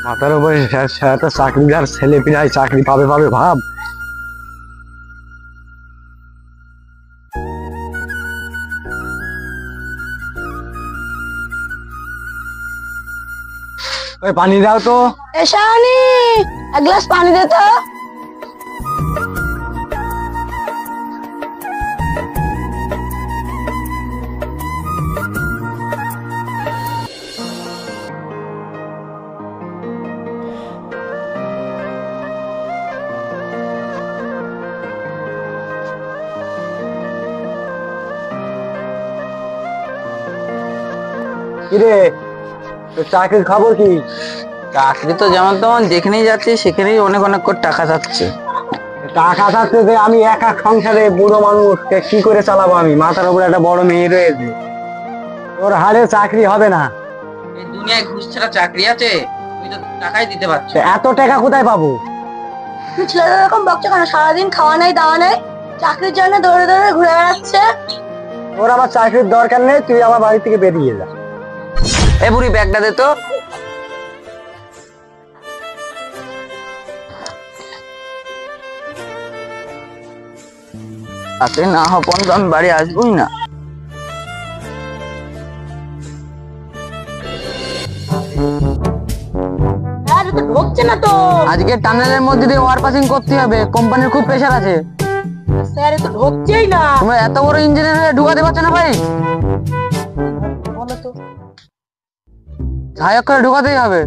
মাথার উপরে সাথে চাকরিদার ছেলে পিনাই চাকরি পাবে পাবে ভাব। ওই পানি দাও তো। শাওনি, এক গ্লাস পানি দে তো। কিরে চাকরির খবর কি? চাকরি তো যেমন তেমন যেখানেই যাচ্ছে সেখানেই অনেক অনেক করে টাকা যাচ্ছে। টাকা থাকতে যে আমি একা সংসারে বুড়ো মানুষকে কি করে চালাবো? আমি মাথার উপরে একটা বড় মেয়ে রয়েছে, ওর হারে চাকরি হবে না। এই দুনিয়ায় ঘুষ ছাড়া চাকরি আছে? তুমি তো টাকাই দিতে পারছো। এত টাকা কোথায় পাবো? তুই ছেলেটা এরকম বকছে কেন? সারাদিন খাওয়া নাই দাওয়া নাই, চাকরির জন্য দৌড়ে দৌড়ে ঘুরে বেড়াচ্ছে। ওর আমার চাকরির দরকার নেই, তুই আমার বাড়ি থেকে বেরিয়ে যা। এ বুড়ি ব্যাগটা দে তো। চাকরি না হওয়া পর্যন্ত আমি বাড়ি আসবোই না। ঢুকছে না তো। আজকে টানেলের মধ্যে দিয়ে ওভারপাসিং করতে হবে, কোম্পানির খুব প্রেসার আছে। স্যার তো ঢুকছেই না। তোমরা এত বড় ইঞ্জিনিয়ার হয়ে ঢুকাতে পারছো না ভাই? বলো তো যাই হোক করে ঢুকাতেই হবে।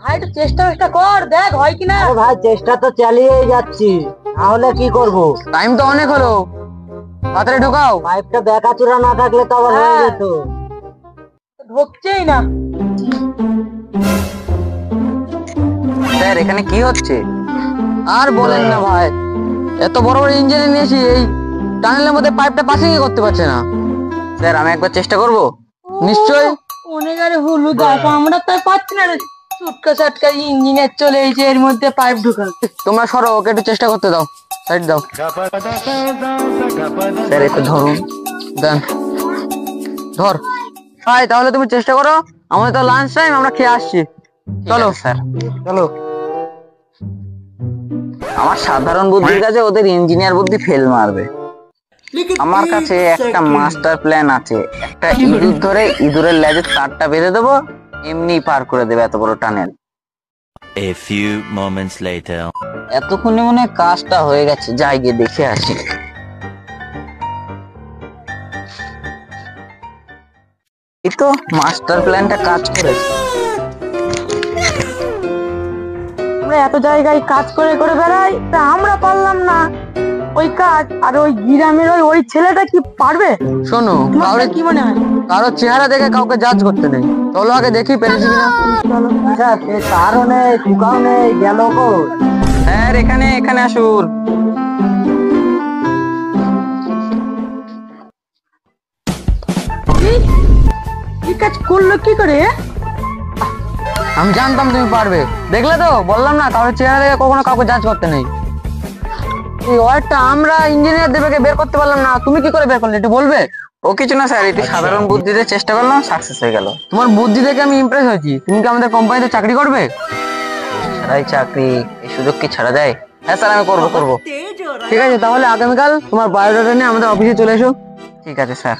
ভাই, একটু চেষ্টা কর, দেখ হয় কিনা। ভাই চেষ্টা তো চালিয়েই যাচ্ছি, তাহলে কি করব? টাইম তো অনেক হলো, তাড়াতাড়ি ঢুকাও। পাইপটা দেখাচুরা না থাকলে তো আবার হয়ে যেত। ঢুকছেই না। স্যার এখানে কি হচ্ছে? আর বলেন না ভাই, এত বড় বড় ইঞ্জিনিয়ার নিয়েছি, এই টানেলের মধ্যে পাইপটা পাসিং করতে পারছে না। স্যার আমি একবার চেষ্টা করব। নিশ্চয়ই। অনেক আরে হলু দেখো, আমরা তাই পাচ্ছি না রে। চুটকা চাটকা ইঞ্জিনিয়ার চলে এই যে এর মধ্যে পাইপ ঢুকান। তোমরা সরো, ওকে একটু চেষ্টা করতে দাও। সাইড দাও। স্যার একটু ধরুন, দেন ধর। ভাই তাহলে তুমি চেষ্টা করো, আমাদের তো লাঞ্চ টাইম, আমরা খেয়ে আসছি। চলো স্যার চলো। আমার সাধারণ বুদ্ধির কাছে ওদের ইঞ্জিনিয়ার বুদ্ধি ফেল মারবে। আমার কাছে একটা মাস্টার প্ল্যান আছে। একটা ইঁদুর ধরে ইঁদুরের লেজের তারটা বেঁধে দেবো, এমনি পার করে দেবে এত বড় tunnel. A few moments later. এতক্ষণে মনে হয় কাজটা হয়ে গেছে, যাই গিয়ে দেখে আসি। এই তো মাস্টার প্ল্যানটা কাজ করেছে। আমরা এত জায়গায় কাজ করে করে বেড়াই, তা আমরা পারলাম না ওই কাজ, আর ওই গ্রামের ওই ছেলেটা কি পারবে? শোনো, কারোর কি মনে হয়? কারোর চেহারা দেখে কাউকে জাজ করতে নেই। চলো আগে দেখি পেরেছি কিনা। আচ্ছা সে তারও নেই, টুকাও নেই, গেল গো। স্যার এখানে এখানে আসুন। কি কাজ করলো কি করে? আমি জানতাম তুমি পারবে, দেখলে তো বললাম না, কারোর চেহারা দেখে কখনো কাউকে জাজ করতে নেই। এই ওয়ার্ডটা আমরা ইঞ্জিনিয়ার দেবকে বের করতে পারলাম না, তুমি কি করে বের করলে একটু বলবে? ও কিছু না স্যার, একটু সাধারণ বুদ্ধিতে চেষ্টা করলাম, সাকসেস হয়ে গেল। তোমার বুদ্ধি দেখে আমি ইমপ্রেস হয়েছি। তুমি কি আমাদের কোম্পানিতে চাকরি করবে? ছাড়াই চাকরি, এই সুযোগ কি ছাড়া যায়? হ্যাঁ স্যার আমি করবো। ঠিক আছে, তাহলে আগামীকাল তোমার বায়োডাটা নিয়ে আমাদের অফিসে চলে এসো। ঠিক আছে স্যার।